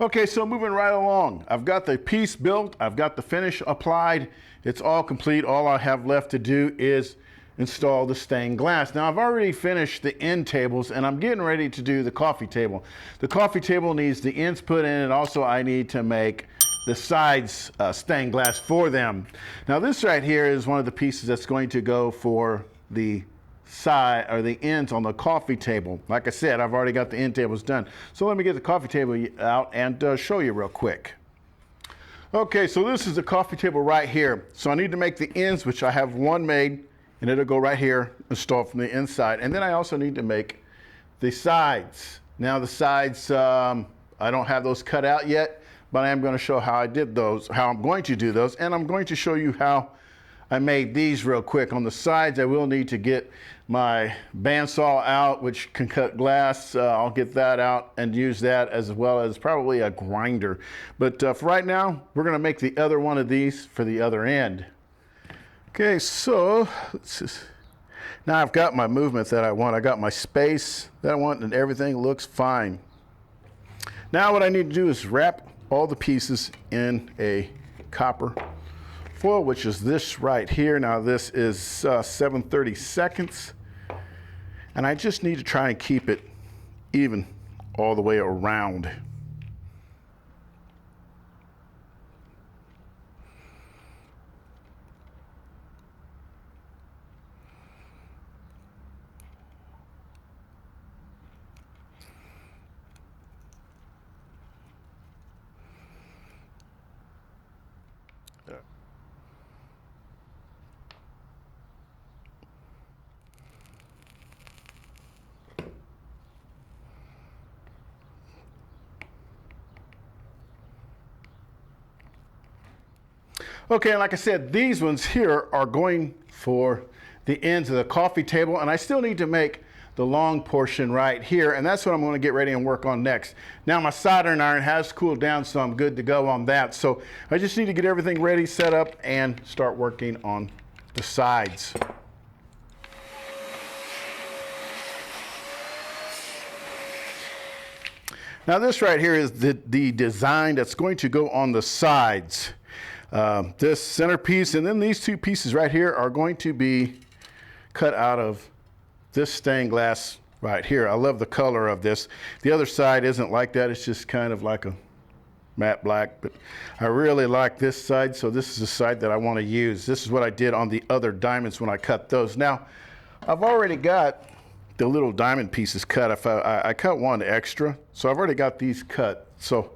Okay, so moving right along. I've got the piece built, I've got the finish applied, it's all complete. All I have left to do is install the stained glass. Now I've already finished the end tables and I'm getting ready to do the coffee table. The coffee table needs the ends put in, and also I need to make the sides stained glass for them. Now this right here is one of the pieces that's going to go for the side or the ends on the coffee table. Like I said, I've already got the end tables done. So let me get the coffee table out and show you real quick. Okay, so this is the coffee table right here. So I need to make the ends, which I have one made, and it'll go right here, installed from the inside. And then I also need to make the sides. Now the sides, I don't have those cut out yet, but I am going to show how I did those, how I'm going to do those, and I'm going to show you how I made these real quick. On the sides, I will need to get my bandsaw out, which can cut glass. I'll get that out and use that, as well as probably a grinder. But for right now, we're going to make the other one of these for the other end. Okay, so now I've got my movement that I want. I got my space that I want, and everything looks fine. Now what I need to do is wrap all the pieces in a copper foil, which is this right here. Now this is 7/32, and I just need to try and keep it even all the way around. Okay, and like I said, these ones here are going for the ends of the coffee table, and I still need to make the long portion right here, and that's what I'm going to get ready and work on next. Now my soldering iron has cooled down, so I'm good to go on that. So I just need to get everything ready, set up, and start working on the sides. Now this right here is the design that's going to go on the sides. This centerpiece, and then these two pieces right here are going to be cut out of this stained glass right here. I love the color of this. The other side isn't like that. It's just kind of like a matte black, but I really like this side, so this is the side that I want to use. This is what I did on the other diamonds when I cut those. Now, I've already got the little diamond pieces cut. If I cut one extra, so I've already got these cut. So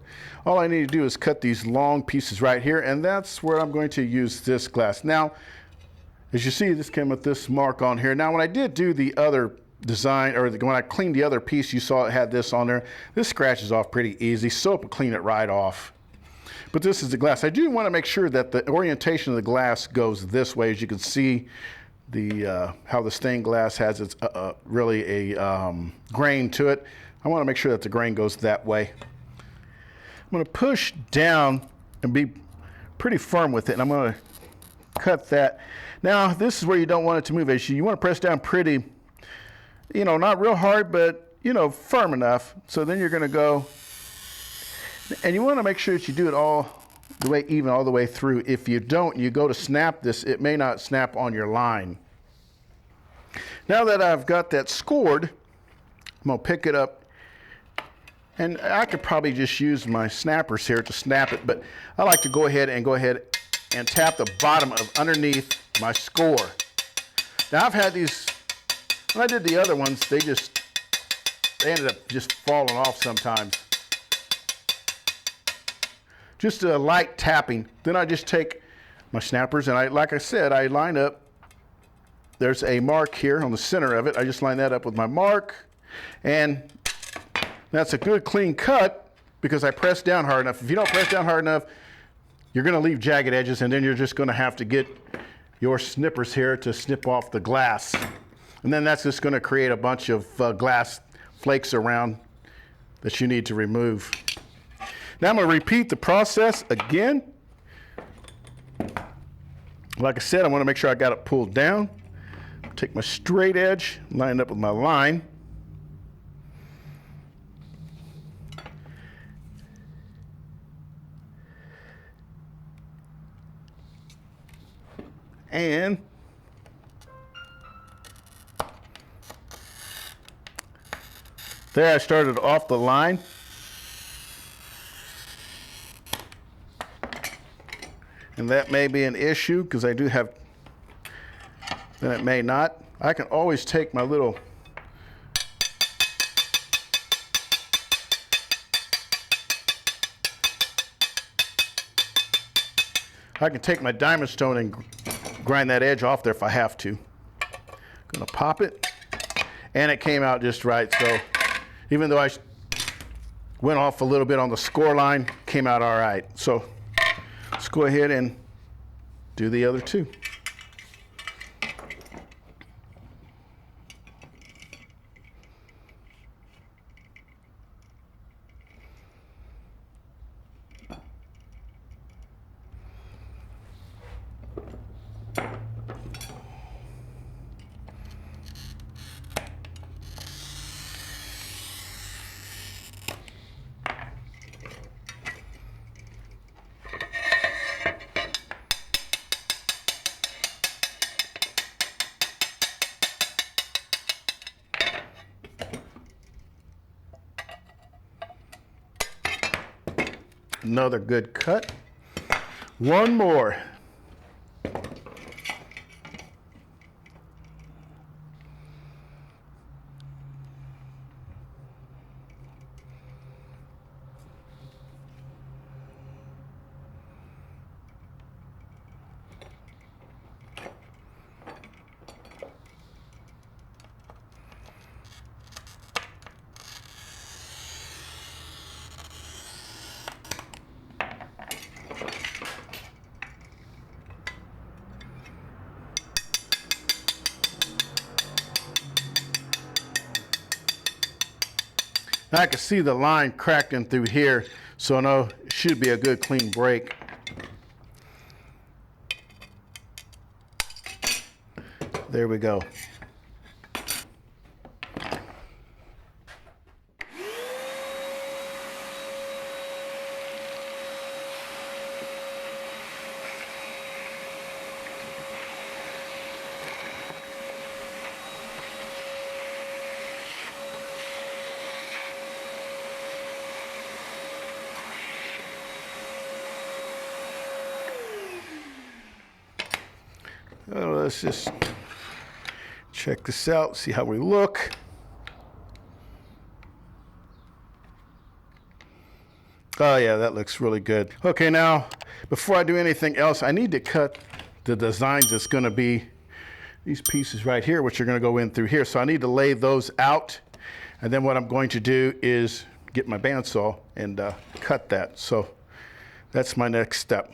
all I need to do is cut these long pieces right here, and that's where I'm going to use this glass. Now, as you see, this came with this mark on here. Now, when I did do the other design, or when I cleaned the other piece, you saw it had this on there. This scratches off pretty easy. Soap will clean it right off. But this is the glass. I do want to make sure that the orientation of the glass goes this way. As you can see, how the stained glass has its really a grain to it. I want to make sure that the grain goes that way. I'm going to push down and be pretty firm with it, and I'm going to cut that. Now, this is where you don't want it to move. You want to press down pretty, not real hard, but, firm enough. So then you're going to go, and you want to make sure that you do it all the way even, all the way through. If you don't, you go to snap this, it may not snap on your line. Now that I've got that scored, I'm going to pick it up. And I could probably just use my snappers here to snap it, but I like to go ahead and tap the bottom of underneath my score. Now I've had these, when I did the other ones, they ended up just falling off sometimes. Just a light tapping. Then I just take my snappers and like I said, I line up. There's a mark here on the center of it. I just line that up with my mark, and that's a good clean cut because I pressed down hard enough. If you don't press down hard enough, you're going to leave jagged edges, and then you're just going to have to get your snippers here to snip off the glass. And then that's just going to create a bunch of glass flakes around that you need to remove. Now I'm going to repeat the process again. Like I said, I want to make sure I got it pulled down. Take my straight edge, line it up with my line. And there I started off the line. And that may be an issue because I do have, then it may not. I can always take my little diamond stone and grind that edge off there if I have to. I'm gonna pop it, and it came out just right. So even though I went off a little bit on the score line, came out all right. So let's go ahead and do the other two. Another good cut. One more. Now I can see the line cracking through here, so I know it should be a good clean break. There we go. Let's just check this out, see how we look. Oh yeah, that looks really good. Okay, now, before I do anything else, I need to cut the designs that's gonna be these pieces right here, which are gonna go in through here. So I need to lay those out. And then what I'm going to do is get my bandsaw and cut that. So that's my next step.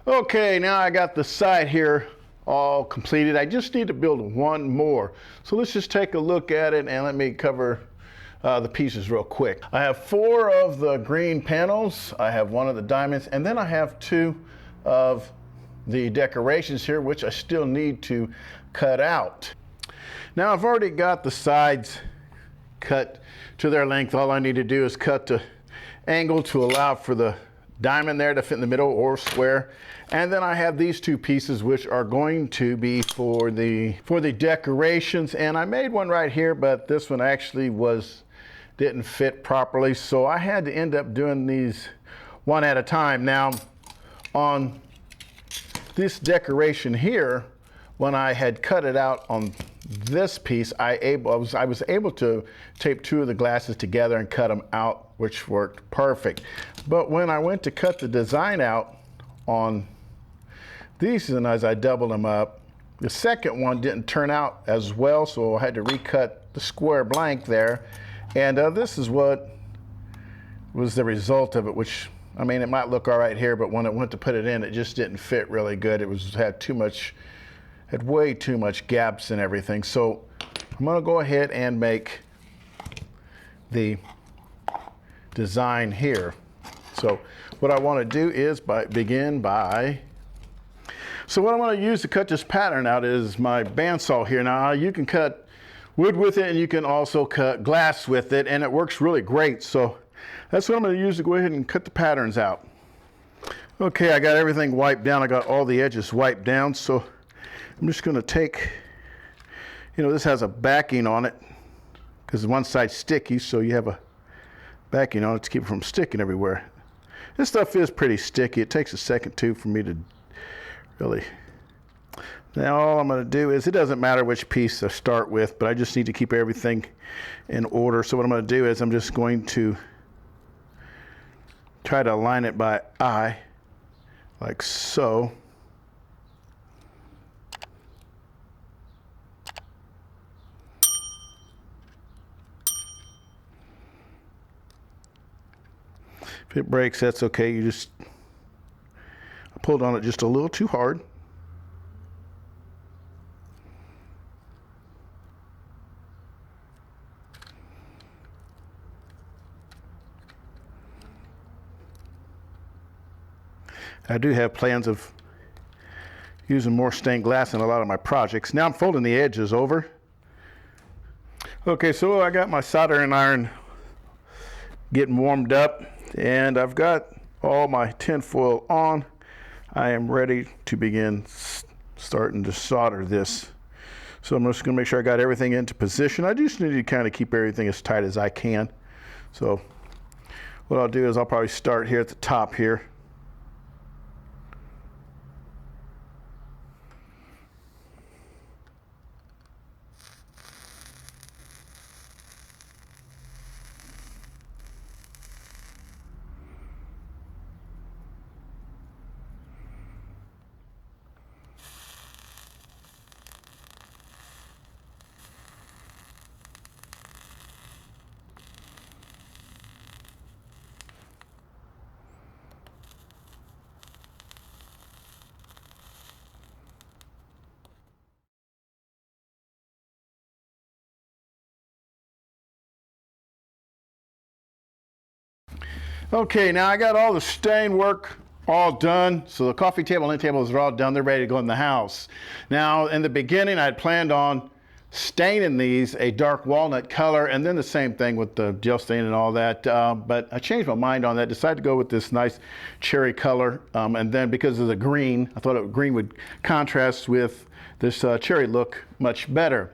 Okay, now I got the side here all completed. I just need to build one more. So let's just take a look at it and let me cover the pieces real quick. I have 4 of the green panels. I have 1 of the diamonds, and then I have 2 of the decorations here, which I still need to cut out. Now I've already got the sides cut to their length. All I need to do is cut the angle to allow for the diamond there to fit in the middle, or square. And then I have these 2 pieces which are going to be for the decorations. And I made one right here, but this one actually didn't fit properly, so I had to end up doing these one at a time. Now on this decoration here, when I had cut it out on this piece, I was able to tape 2 of the glasses together and cut them out, which worked perfect. But when I went to cut the design out on these, and as I doubled them up, the second one didn't turn out as well, so I had to recut the square blank there. And this is what was the result of it, which, I mean, it might look all right here, but when I went to put it in, it just didn't fit really good. It had way too much gaps and everything. So I'm gonna go ahead and make the design here. So what I wanna do is so what I'm going to use to cut this pattern out is my bandsaw here. Now you can cut wood with it, and you can also cut glass with it, and it works really great. So That's what I'm going to use to go ahead and cut the patterns out. Okay, I got everything wiped down. I got all the edges wiped down, so I'm just going to take, this has a backing on it because one side's sticky, so you have a backing on it to keep it from sticking everywhere. This stuff is pretty sticky. It takes a second too for me to really. Now all I'm going to do is, it doesn't matter which piece I start with, but I just need to keep everything in order. So what I'm going to do is I'm just going to try to align it by eye, like so. If it breaks, that's okay. I pulled on it just a little too hard. I do have plans of using more stained glass in a lot of my projects. Now I'm folding the edges over. Okay, so I got my soldering iron getting warmed up, and I've got all my tin foil on. I am ready to begin starting to solder this. So I'm just going to make sure I got everything into position. I just need to kind of keep everything as tight as I can. So what I'll do is I'll probably start here at the top here. Okay, now I got all the stain work all done. So the coffee table and end tables are all done. They're ready to go in the house. Now, in the beginning, I had planned on staining these a dark walnut color, and then the same thing with the gel stain and all that. But I changed my mind on that, decided to go with this nice cherry color. And then because of the green, I thought green would contrast with this cherry look much better.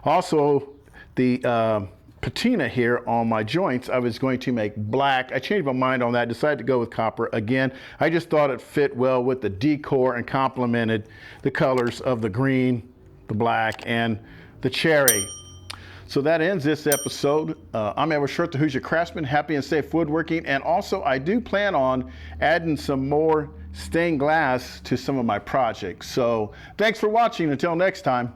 Also, the patina here on my joints, I was going to make black. I changed my mind on that, decided to go with copper again. I just thought it fit well with the decor and complemented the colors of the green, the black, and the cherry. So that ends this episode. I'm Edward Short, the Hoosier Craftsman. Happy and safe woodworking. And also, I do plan on adding some more stained glass to some of my projects. So thanks for watching. Until next time.